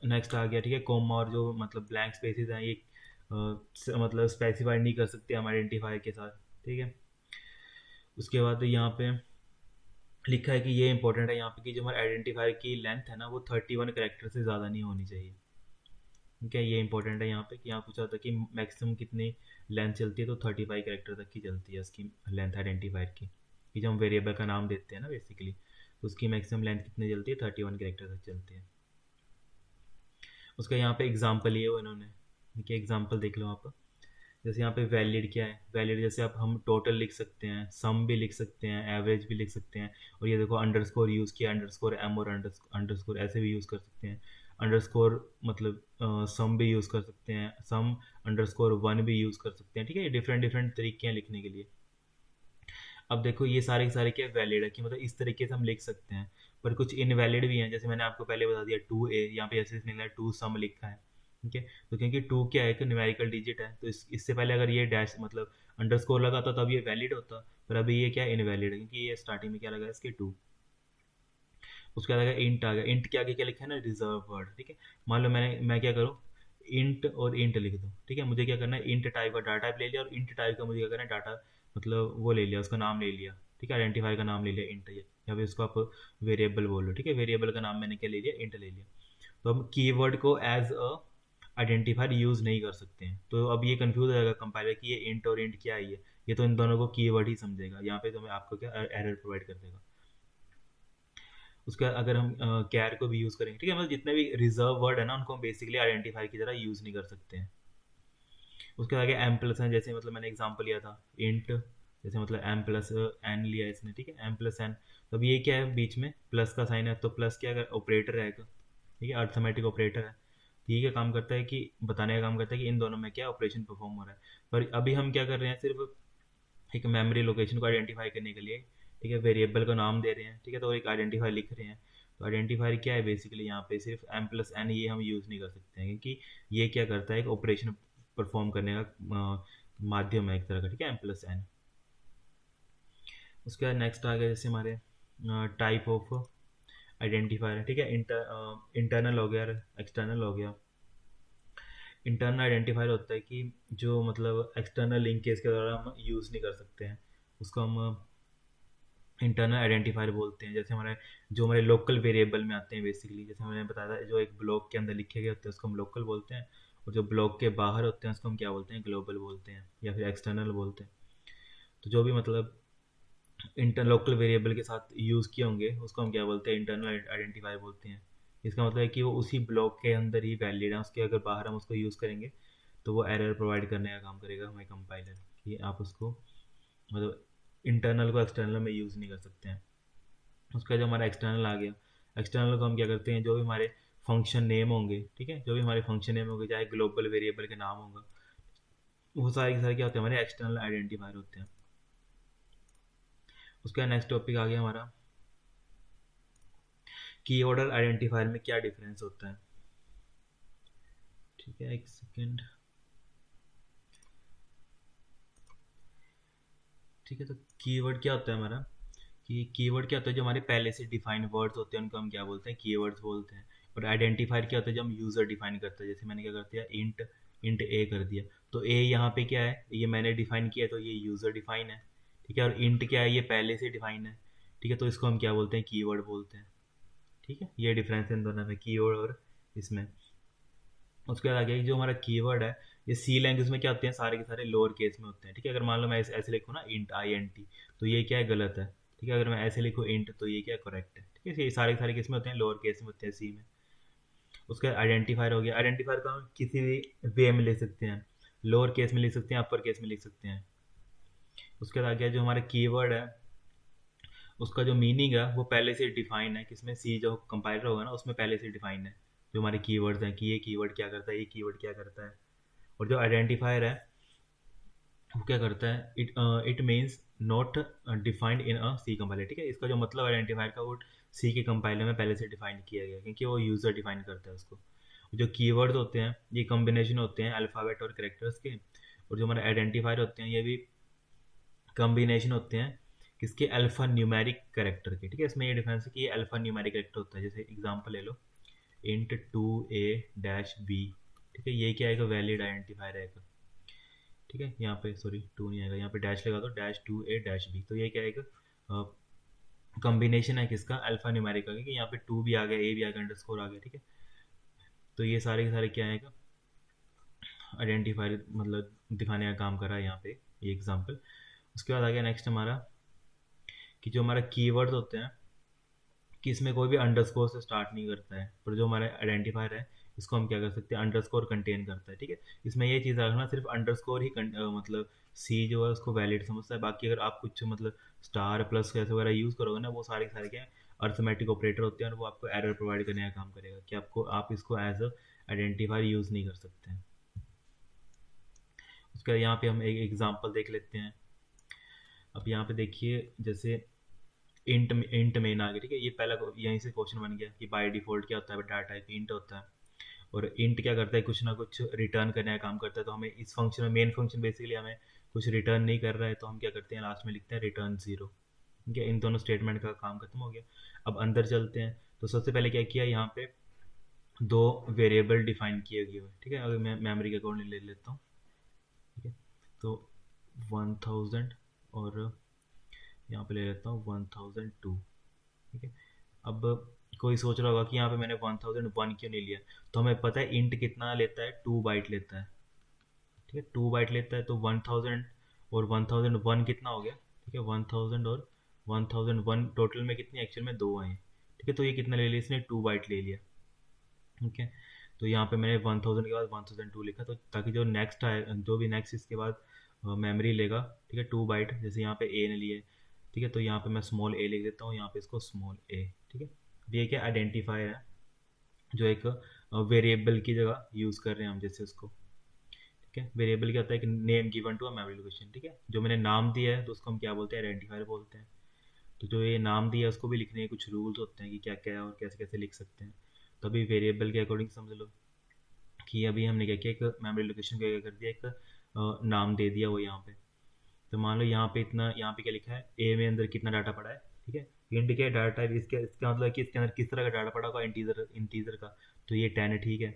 नेक्स्ट आ गया, ठीक है, कॉमा और जो मतलब ब्लैंक स्पेसेस हैं ये मतलब स्पेसिफाई नहीं कर सकते हम आइडेंटिफायर के साथ, ठीक है। उसके बाद यहाँ पे लिखा है कि ये इंपॉर्टेंट है यहाँ पे कि जो हमारे आइडेंटिफायर की लेंथ है ना वो 31 करेक्टर से ज़्यादा नहीं होनी चाहिए, ठीक है, ये इंपॉर्टेंट है यहाँ पे, कि यहाँ पूछा होता है कि मैक्सिमम कितनी लेंथ चलती है, तो 35 करेक्टर तक की चलती है उसकी लेंथ आइडेंटिफायर की, कि जब हम वेरिएबल का नाम देते हैं ना बेसिकली, तो उसकी मैक्सिमम लेंथ कितनी चलती है, 31 कैरेक्टर तक चलती है। उसका यहाँ पे एग्जाम्पल ये हो इन्होंने, ठीक है, एग्जाम्पल देख लो आप। जैसे यहाँ पे वैलिड क्या है, वैलिड जैसे आप हम टोटल लिख सकते हैं, सम भी लिख सकते हैं, एवरेज भी लिख सकते हैं, और ये देखो अंडरस्कोर यूज़ किया, अंडरस्कोर एम और अंडरस्कोर ऐसे भी यूज़ कर सकते हैं। अंडरस्कोर मतलब सम भी यूज़ कर सकते हैं, सम अंडरस्कोर वन भी यूज़ कर सकते हैं, ठीक है, ये डिफरेंट डिफरेंट तरीके हैं लिखने के लिए। अब देखो ये सारे के सारे क्या वैलिड है कि मतलब इस तरीके से हम लिख सकते हैं, पर कुछ इनवैलिड भी हैं, जैसे मैंने आपको पहले बता दिया 2a, यहाँ पे ऐसे निकला है 2 सम लिखा है, ठीक है, तो क्योंकि 2 क्या है, एक न्यूमेरिकल डिजिट है, तो इससे पहले अगर ये डैश मतलब अंडरस्कोर लगा था तब ये वैलिड होता, पर अभी ये क्या है, इनवैलिड है, क्योंकि ये स्टार्टिंग में क्या लगा है इसके 2। उसके बाद अगर इंट आ गया, इंट के आगे क्या लिखा है ना, रिजर्व वर्ड, ठीक है। मान लो मैं क्या करूँ, इंट और इंट लिख दूँ, ठीक है, मुझे क्या करना है, इंट टाइप का डाटा टाइप ले लिया, और इंट टाइप का मुझे क्या करना है, डाटा मतलब वो ले लिया, उसका नाम ले लिया, ठीक है, आइडेंटिफायर का नाम ले लिया इंट, ये या फिर उसको आप वेरिएबल बोल लो, ठीक है, वेरिएबल का नाम मैंने क्या ले लिया, इंट ले लिया। तो हम कीवर्ड को एज अ आइडेंटिफायर यूज़ नहीं कर सकते हैं, तो अब ये कंफ्यूज हो जाएगा कंपाइलर कि ये इंट और इंट क्या है, ये तो इन दोनों को कीवर्ड ही समझेगा, यहाँ पे तो मैं आपको क्या एरर प्रोवाइड कर देगा। उसका अगर हम कैर को भी यूज़ करेंगे, ठीक है, मतलब जितने भी रिजर्व वर्ड है ना उनको हम बेसिकली आइडेंटिफायर की तरह यूज़ नहीं कर सकते हैं। उसके आगे एम प्लस है, जैसे मतलब मैंने एग्जांपल लिया था इंट, जैसे मतलब एम प्लस एन लिया है इसने, ठीक है, एम प्लस एन, तो अब ये क्या है, बीच में प्लस का साइन है, तो प्लस क्या अगर ऑपरेटर रहेगा, ठीक है, अर्थमेटिक ऑपरेटर है, तो ये क्या काम करता है कि बताने का काम करता है कि इन दोनों में क्या ऑपरेशन परफॉर्म हो रहा है। पर अभी हम क्या कर रहे हैं, सिर्फ एक मेमोरी लोकेशन को आइडेंटिफाई करने के लिए, ठीक है, वेरिएबल का नाम दे रहे हैं, ठीक है, तो एक आइडेंटिफाई लिख रहे हैं। तो आइडेंटिफायर क्या है बेसिकली, यहाँ पे सिर्फ एम प्लस एन ये हम यूज़ नहीं कर सकते हैं, क्योंकि ये क्या करता है, एक ऑपरेशन परफॉर्म करने का माध्यम है एक तरह का, ठीक है, एम प्लस एन। उसके बाद नेक्स्ट आ गया जैसे हमारे टाइप ऑफ आइडेंटिफायर, ठीक है, इंटरनल हो गया, एक्सटर्नल हो गया। इंटरनल आइडेंटिफायर होता है कि जो मतलब एक्सटर्नल लिंकेज के द्वारा हम यूज़ नहीं कर सकते हैं, उसको हम इंटरनल आइडेंटिफायर बोलते हैं। जैसे जो हमारे लोकल वेरिएबल में आते हैं बेसिकली, जैसे मैंने बताया था, जो एक ब्लॉक के अंदर लिखे गए होते हैं उसको हम लोकल बोलते हैं, और जो ब्लॉक के बाहर होते हैं उसको हम क्या बोलते हैं, ग्लोबल बोलते हैं या फिर एक्सटर्नल बोलते हैं। तो जो भी मतलब इंटर लोकल वेरिएबल के साथ यूज़ किए होंगे उसको हम क्या बोलते हैं, इंटरनल आइडेंटिफायर बोलते हैं। इसका मतलब है कि वो उसी ब्लॉक के अंदर ही वैलिड है, उसके अगर बाहर हम उसको यूज़ करेंगे तो वो एरर प्रोवाइड करने का काम करेगा हमें कंपाइलर, कि आप उसको मतलब इंटरनल को एक्सटर्नल में यूज़ नहीं कर सकते हैं। उसका जो हमारा एक्सटर्नल आ गया, एक्सटर्नल को हम क्या करते हैं, जो भी हमारे फंक्शन नेम होंगे, ठीक है, जो भी हमारे फंक्शन नेम होंगे, चाहे ग्लोबल वेरिएबल के नाम होगा, वो सारे के सारे क्या होते हैं, हमारे एक्सटर्नल आइडेंटिफायर होते हैं। उसका नेक्स्ट टॉपिक आ गया हमारा की ऑर्डर आइडेंटिफायर में क्या डिफरेंस होता है, ठीक है, एक सेकेंड, ठीक है। तो कीवर्ड क्या होता है हमारा, कि कीवर्ड क्या होता है, जो हमारे पहले से डिफाइन वर्ड्स होते हैं उनको हम क्या बोलते हैं, कीवर्ड्स बोलते हैं। और आइडेंटिफायर क्या होता है, जो हम यूज़र डिफाइन करते हैं, जैसे मैंने क्या कर दिया, इंट इंट ए कर दिया, तो ए यहाँ पे क्या है, ये मैंने डिफाइन किया, तो ये यूज़र डिफाइन है, ठीक है, और इंट क्या है, ये पहले से डिफाइन है, ठीक है, तो इसको हम क्या बोलते हैं, कीवर्ड बोलते हैं, ठीक है। ये डिफरेंस है इन दोनों में, कीवर्ड और इसमें। उसके बाद आगे जो हमारा कीवर्ड है, ये सी लैंग्वेज में क्या होते हैं, सारे के सारे लोअर केस में होते हैं, ठीक है। अगर मान लो मैं ऐसे लिखूँ ना, इंट आई एन टी, तो ये क्या है, गलत है, ठीक है। अगर मैं ऐसे लिखूँ इंट, तो ये क्या है, करेक्ट है, ठीक है। ये सारे के सारे केस में होते हैं, लोअर केस में होते हैं सी में। उसका आइडेंटिफायर हो गया, आइडेंटिफायर को हम किसी भी वे में ले सकते हैं, लोअर केस में लिख सकते हैं, अपर केस में लिख सकते हैं। उसके बाद आगे जो हमारा कीवर्ड है, उसका जो मीनिंग है वो पहले से डिफाइन है, किसमें, सी जो कंपाइलर होगा ना उसमें पहले से डिफाइन है, जो हमारे कीवर्ड्स हैं, कि ये कीवर्ड क्या करता है, ये कीवर्ड क्या करता है। और जो आइडेंटिफायर है वो क्या करता है, it means not defined in a C compiler, ठीक है। इसका जो मतलब आइडेंटिफायर का, वो सी के कंपाइलर में पहले से डिफाइन किया गया, क्योंकि वो यूज़र डिफाइन करता है उसको। जो कीवर्ड्स होते हैं ये कॉम्बिनेशन होते हैं अल्फ़ाबेट और कैरेक्टर्स के, और जो हमारे आइडेंटिफायर होते हैं ये भी कॉम्बिनेशन होते हैं किसके, अल्फ़ा न्यूमेरिक कैरेक्टर के, ठीक है। इसमें ये डिफरेंस है कि ये अल्फ़ा न्यूमेरिक कैरेक्टर होता है। जैसे एग्जांपल ले लो, इंट 2a-b, ठीक है, ये क्या आएगा, वैलिड आइडेंटिफायर आएगा, ठीक है। यहाँ पे सॉरी 2 नहीं आएगा, यहाँ पे डैश लगा दो, -2a-b, तो ये क्या आएगा, कॉम्बिनेशन है किसका, अल्फा न्यूमेरिक का, क्योंकि यहाँ पे 2 भी आ गया, ए भी आ गया, अंडरस्कोर आ गया, ठीक है। तो ये सारे के सारे क्या आएगा, आइडेंटिफायर मतलब दिखाने का काम कर रहा है यहाँ पे ये एग्जांपल। उसके बाद आ गया नेक्स्ट हमारा, कि जो हमारा कीवर्ड्स होते हैं कि इसमें कोई भी अंडरस्कोर से स्टार्ट नहीं करता है, पर जो हमारा आइडेंटिफायर है इसको हम क्या कर सकते हैं, अंडरस्कोर कंटेन करता है। ठीक है, इसमें ये चीज़ रखना, सिर्फ अंडरस्कोर ही मतलब सी जो है उसको वैलिड समझता है। बाकी अगर आप कुछ मतलब स्टार प्लस ऐसे वगैरह यूज़ करोगे ना, वो सारे के सारे क्या अर्थमेटिक ऑपरेटर होते हैं और वो आपको एरर प्रोवाइड करने का काम करेगा, कि आपको आप इसको एज अ आइडेंटिफायर यूज़ नहीं कर सकते हैं। उसका यहाँ पे हम एक एग्जांपल देख लेते हैं। अब यहाँ पे देखिए, जैसे इंट मेन आ गया। ठीक है, ये पहला यहीं से क्वेश्चन बन गया कि बाय डिफॉल्ट क्या होता है, डाटा टाइप इंट होता है, और इंट क्या करता है, कुछ ना कुछ रिटर्न करने का काम करता है। तो हमें इस फंक्शन में, मेन फंक्शन बेसिकली हमें कुछ रिटर्न नहीं कर रहा है, तो हम क्या करते हैं, लास्ट में लिखते हैं रिटर्न 0। ठीक है, इन दोनों स्टेटमेंट का काम खत्म हो गया। अब अंदर चलते हैं, तो सबसे पहले क्या किया, यहाँ पे दो वेरिएबल डिफाइन किए गए हुए। ठीक है, अगर मैं मेमोरी के अकॉर्डिंग ले लेता हूँ। ठीक है, तो 1000 और यहाँ पे ले लेता हूँ 1002। ठीक है, अब कोई सोच रहा होगा कि यहाँ पे मैंने 1001 क्यों नहीं लिया, तो हमें पता है इंट कितना लेता है, 2 बाइट लेता है। ठीक है, 2 बाइट लेता है, तो 1000 और 1001 कितना हो गया। ठीक है, 1000 और 1001 टोटल में कितनी, एक्चुअल में 2 आए। ठीक है, तो ये कितना ले लिया इसने, 2 बाइट ले लिया। ठीक है, तो यहाँ पे मैंने 1000 के बाद 1002 लिखा, तो ताकि जो नेक्स्ट आए, जो भी नेक्स्ट इसके बाद मेमोरी लेगा, ठीक है, 2 बाइट, जैसे यहाँ पे ए ने लिए। ठीक है, तो यहाँ पे मैं स्मॉल ए लिख देता हूँ, यहाँ पे इसको स्मॉल ए। ठीक है, अब ये क्या आइडेंटिफायर है, जो एक वेरिएबल की जगह यूज़ कर रहे हैं हम, जैसे उसको। ठीक है, वेरिएबल क्या होता है कि name given to a memory location. ठीक है, जो मैंने नाम दिया है तो उसको हम क्या बोलते हैं, आइडेंटिफायर बोलते हैं। तो जो ये नाम दिया है उसको भी लिखने के कुछ रूल्स होते हैं कि क्या क्या है और कैसे कैसे लिख सकते हैं। तो अभी वेरिएबल के अकॉर्डिंग समझ लो कि अभी हमने क्या किया, एक मेमोरी लोकेशन को क्या कर दिया, एक नाम दे दिया वो यहाँ पे। तो मान लो यहाँ पे इतना, यहाँ पे क्या लिखा है, ए में अंदर कितना डाटा पड़ा है। ठीक है, इंट के डाटा टाइप, इसका मतलब कि इसके अंदर किस तरह का डाटा पड़ा होगा, इंटीजर इंटीजर का, तो ये 10 है। ठीक है,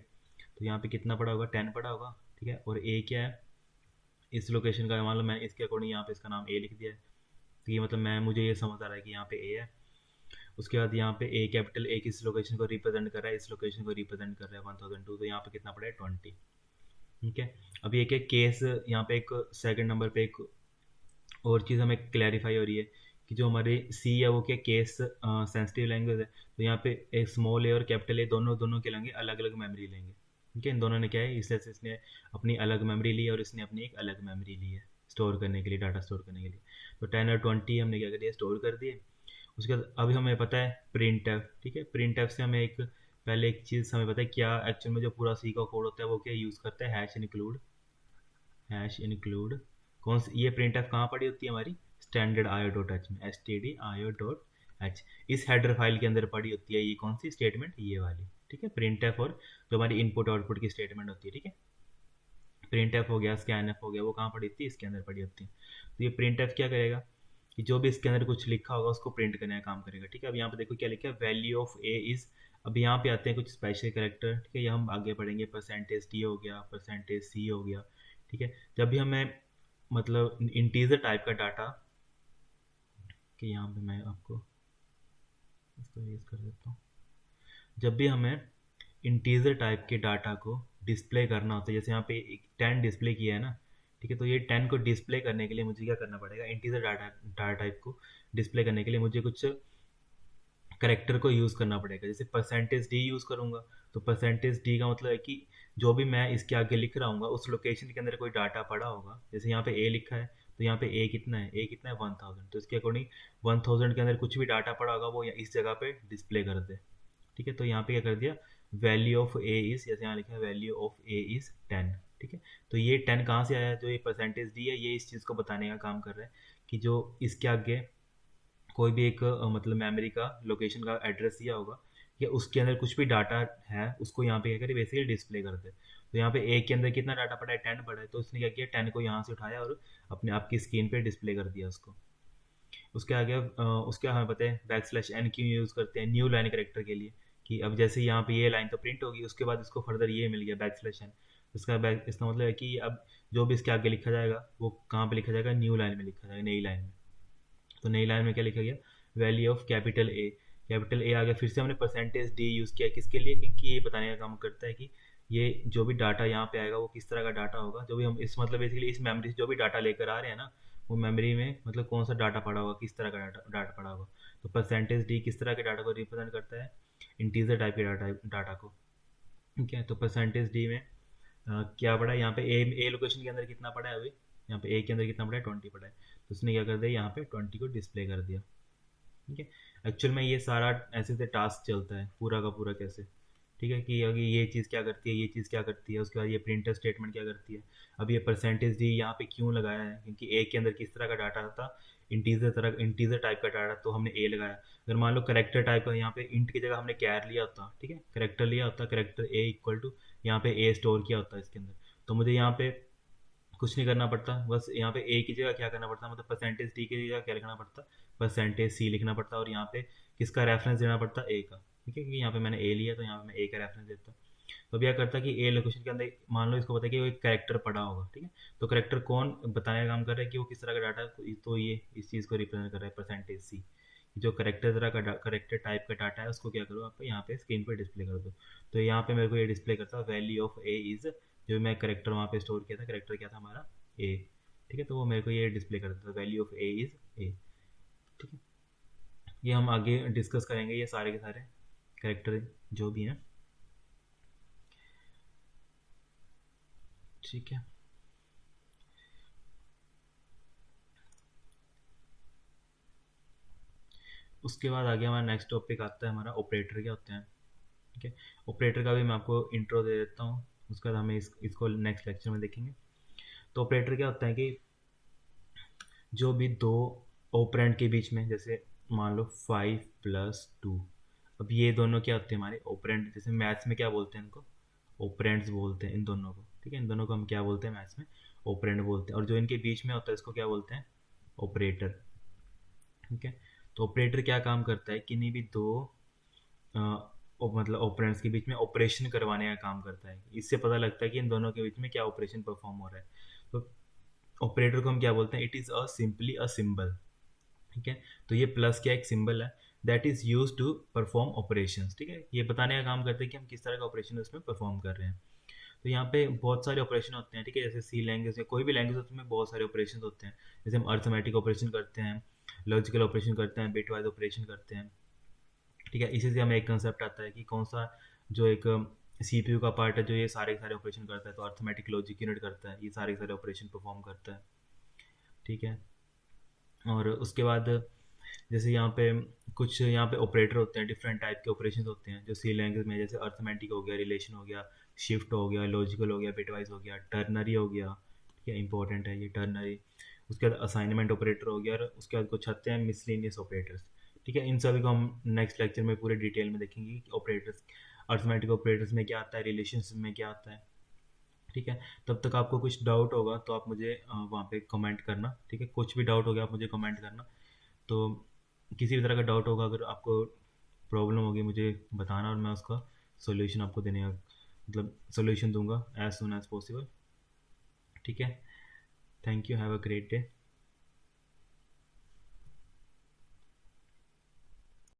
तो यहाँ पे कितना पड़ा होगा, 10 पड़ा होगा। ठीक है, और ए क्या है, इस लोकेशन का, मान लो मैंने इसके अकॉर्डिंग यहाँ पे इसका नाम ए लिख दिया है। तो ये मतलब मुझे ये समझ आ रहा है कि यहाँ पे ए है। उसके बाद यहाँ पे ए कैपिटल ए किस लोकेशन को रिप्रेजेंट कर रहा है, इस लोकेशन को रिप्रेजेंट कर रहा है 1002। तो यहाँ पे कितना पड़ा है, 20। ठीक है, अब ये क्या केस, यहाँ पे एक सेकंड नंबर पे एक और चीज़ हमें क्लैरिफाई हो रही है कि जो हमारे सी है वो क्या केस सेंसिटिव लैंग्वेज है। तो यहाँ पे एक स्मॉल ए और कैपिटल ए दोनों दोनों के लेंगे, अलग अलग मेमोरी लेंगे। ठीक है, इन दोनों ने क्या है, इसने अपनी अलग मेमोरी ली और इसने अपनी एक अलग मेमोरी ली है स्टोर करने के लिए, डाटा स्टोर करने के लिए। तो 10 और 20 हमने क्या कर दिया, स्टोर कर दिए। उसके बाद अभी हमें पता है प्रिंट एफ। ठीक है, प्रिंट एफ से हमें एक, पहले एक चीज़ हमें पता है क्या एक्चुअल में जो पूरा सी का कोड होता है वो क्या यूज़ करता है, हैश इंक्लूड। कौन सी ये प्रिंट एफ कहाँ पड़ी होती है, हमारी स्टैंडर्ड आयो डॉट एच में, stdio.h। इस हेडर फाइल के अंदर पड़ी होती है ये कौन सी स्टेटमेंट, ये वाली। ठीक है, प्रिंट एफ, और जो हमारी इनपुट आउटपुट की स्टेटमेंट होती है। ठीक है, प्रिंट एफ हो गया, स्कैन एफ हो गया, वो कहाँ पड़ी होती है, इसके अंदर पड़ी होती है। तो ये प्रिंट एफ क्या करेगा कि जो भी इसके अंदर कुछ लिखा होगा उसको प्रिंट करने का काम करेगा। ठीक है, अब यहाँ पे देखो क्या लिखा है, वैल्यू ऑफ ए इज। अब यहाँ पे आते हैं कुछ स्पेशल कैरेक्टर। ठीक है, ये हम आगे पढ़ेंगे, परसेंटेज टी हो गया, परसेंटेज सी हो गया। ठीक है, जब भी हमें मतलब इंटीजर टाइप का डाटा, कि यहाँ पे मैं आपको इसको यूज़ कर देता हूँ, जब भी हमें इंटीजर टाइप के डाटा को डिस्प्ले करना होता है, जैसे यहाँ पे 10 डिस्प्ले किया है ना। ठीक है, तो ये 10 को डिस्प्ले करने के लिए मुझे क्या करना पड़ेगा, इंटीजर डाटा टाइप को डिस्प्ले करने के लिए मुझे कुछ करेक्टर को यूज़ करना पड़ेगा। जैसे परसेंटेज डी यूज़ करूँगा, तो परसेंटेज डी का मतलब है कि जो भी मैं इसके आगे लिख रहा हूँ उस लोकेशन के अंदर कोई डाटा पड़ा होगा। जैसे यहाँ पे ए लिखा है, तो यहाँ पे ए कितना है, 1000। तो इसके अकॉर्डिंग 1000 के अंदर कुछ भी डाटा पड़ा होगा वो इस जगह पे डिस्प्ले कर दे। ठीक है, तो यहाँ पे क्या कर दिया, वैल्यू ऑफ ए इज़, जैसे यहाँ लिखा है वैल्यू ऑफ ए इज़ 10। ठीक है, तो ये 10 कहाँ से आया, जो ये परसेंटेज डी है ये इस चीज़ को बताने का काम कर रहा है कि जो इसके आगे कोई भी एक मतलब मेमोरी का लोकेशन का एड्रेस दिया होगा या उसके अंदर कुछ भी डाटा है, उसको यहाँ पे क्या करें, बेसिकली डिस्प्ले करते हैं। तो यहाँ पे ए के अंदर कितना डाटा पड़ा है, 10 पड़ा है, तो उसने क्या किया, 10 को यहाँ से उठाया और अपने आपकी स्क्रीन पे डिस्प्ले कर दिया उसको। उसके आगे उसके हमें पता है \n क्यों यूज़ करते हैं, न्यू लाइन करेक्टर के लिए, कि अब जैसे यहाँ पे ये लाइन तो प्रिंट होगी, उसके बाद इसको फर्दर ये मिल गया \n। इसका मतलब है कि अब जो भी इसके आगे लिखा जाएगा वो कहाँ पे लिखा जाएगा, न्यू लाइन में लिखा जाएगा, नई लाइन में। तो नई लाइन में क्या लिखा गया, वैल्यू ऑफ कैपिटल ए आ गया। फिर से हमने परसेंटेज डी यूज़ किया, किसके लिए, क्योंकि ये बताने का काम करता है कि ये जो भी डाटा यहाँ पे आएगा वो किस तरह का डाटा होगा, जो भी हम इस मतलब बेसिकली इस मेमोरी से जो भी डाटा लेकर आ रहे हैं ना, वो मेमोरी में मतलब कौन सा डाटा पड़ा होगा, किस तरह का डाटा डाटा पड़ा होगा। तो परसेंटेज डी किस तरह के डाटा को रिप्रेजेंट करता है, इंटीजर टाइप के डाटा को। ठीक है, तो परसेंटेज डी में क्या पड़ा है यहाँ पे, ए लोकेशन के अंदर कितना पड़ा है अभी, यहाँ पे ए के अंदर कितना पड़ा है, 20 पड़ा है। तो उसने क्या कर दिया, यहाँ पे 20 को डिस्प्ले कर दिया। ठीक है, एक्चुअल में ये सारा ऐसे से टास्क चलता है पूरा का पूरा कैसे। ठीक है, कि अगर ये चीज़ क्या करती है, ये चीज़ क्या करती है, उसके बाद ये प्रिंटर स्टेटमेंट क्या करती है। अब ये परसेंटेज डी यहाँ पे क्यों लगाया है, क्योंकि ए के अंदर किस तरह का डाटा था, इंटीजर टाइप का डाटा, तो हमने ए लगाया। अगर मान लो करेक्टर टाइप का, यहाँ पे इंट की जगह हमने कैर लिया होता, ठीक है, करेक्टर लिया होता, करेक्टर ए इक्वल टू यहाँ पे ए स्टोर किया होता है इसके अंदर, तो मुझे यहाँ पे कुछ नहीं करना पड़ता, बस यहाँ पे ए की जगह क्या करना पड़ता, मतलब परसेंटेज डी की जगह क्या लिखना पड़ता, परसेंटेज सी लिखना पड़ता, और यहाँ पे किसका रेफरेंस देना पड़ता, ए का। ठीक है, क्योंकि यहाँ पे मैंने ए लिया तो यहाँ पे मैं ए का रेफरेंस देता। तो अब क्या करता कि ए लोकेशन के अंदर मान लो इसको पता है कि वो एक करेक्टर पड़ा होगा। ठीक है, तो करेक्टर कौन बताने का काम कर रहा है कि वो किस तरह का डाटा, तो ये इस चीज़ को रिप्रेजेंट कर रहा है परसेंटेज सी। जो करेक्टर तरह का करेक्टर टाइप का डाटा है उसको क्या करो आप यहाँ पे स्क्रीन पर डिस्प्ले कर दो। तो यहाँ पे मेरे को ये डिस्प्ले करता है वैल्यू ऑफ ए इज़, जो मैं करेक्टर वहाँ पे स्टोर किया था, करेक्टर क्या था हमारा ए। ठीक है, तो वो मेरे को ये डिस्प्ले कर देता है value of A is a. ठीक है, ये हम आगे डिस्कस करेंगे ये सारे के सारे करेक्टर जो भी हैं। ठीक है, उसके बाद आगे हमारा नेक्स्ट टॉपिक आता है हमारा ऑपरेटर क्या होते हैं। ठीक है, ऑपरेटर का भी मैं आपको इंट्रो दे देता हूँ, उसके बाद हमें इसको नेक्स्ट लेक्चर में देखेंगे। तो ऑपरेटर क्या होता है कि जो भी दो ऑपरेंड के बीच में, जैसे मान लो 5+2, अब ये दोनों क्या होते हैं हमारे ऑपरेंड, जैसे मैथ्स में क्या बोलते हैं इनको, ऑपरेंड्स बोलते हैं इन दोनों को। ठीक है, इन दोनों को हम क्या बोलते हैं मैथ्स में, ऑपरेंड बोलते हैं, और जो इनके बीच में होता है इसको क्या बोलते हैं, ऑपरेटर। ठीक है, तो ऑपरेटर क्या काम करता है, किन्हीं भी दो मतलब ऑपरेंड्स के बीच में ऑपरेशन करवाने का काम करता है। इससे पता लगता है कि इन दोनों के बीच में क्या ऑपरेशन परफॉर्म हो रहा है। तो ऑपरेटर को हम क्या बोलते हैं, it is a simply a symbol. ठीक है, तो ये प्लस क्या एक सिंबल है that is use to perform operations. ठीक है, ये बताने का काम करते हैं कि हम किस तरह का ऑपरेशन उसमें परफॉर्म कर रहे हैं। तो यहाँ पे बहुत सारे ऑपरेशन होते हैं। ठीक है, जैसे सी लैंग्वेज या कोई भी लैंग्वेज उसमें बहुत सारे ऑपरेशन होते हैं। जैसे हम अर्थमेटिक ऑपरेशन करते हैं, लॉजिकल ऑपरेशन करते हैं, बिट वाइज ऑपरेशन करते हैं। ठीक है, इसी से हमें एक कंसेप्ट आता है कि कौन सा जो एक सीपीयू का पार्ट है जो ये सारे सारे ऑपरेशन करता है, तो अर्थमेटिक लॉजिक यूनिट करता है, ये सारे सारे ऑपरेशन परफॉर्म करता है। ठीक है, और उसके बाद जैसे यहाँ पे कुछ यहाँ पे ऑपरेटर होते हैं, डिफरेंट टाइप के ऑपरेशन होते हैं जो सी लैंग्वेज में, जैसे अर्थमेटिक हो गया, रिलेशन हो गया, शिफ्ट हो गया, लॉजिकल हो गया, बिटवाइज हो गया, टर्नरी हो गया। ठीक है, इंपॉर्टेंट है ये टर्नरी। उसके बाद असाइनमेंट ऑपरेटर हो गया, और उसके बाद कुछ आते हैं मिसलेनियस ऑपरेटर्स। ठीक है, इन सभी को हम नेक्स्ट लेक्चर में पूरे डिटेल में देखेंगे कि ऑपरेटर्स, अर्थमेटिक ऑपरेटर्स में क्या आता है, रिलेशनशिप में क्या आता है। ठीक है, तब तक आपको कुछ डाउट होगा तो आप मुझे वहाँ पे कमेंट करना। ठीक है, कुछ भी डाउट हो गया आप मुझे कमेंट करना। तो किसी भी तरह का डाउट होगा, अगर आपको प्रॉब्लम होगी मुझे बताना, और मैं उसका सॉल्यूशन आपको देने का मतलब सॉल्यूशन दूंगा एज सुन एज पॉसिबल। ठीक है, thank you, have a great day.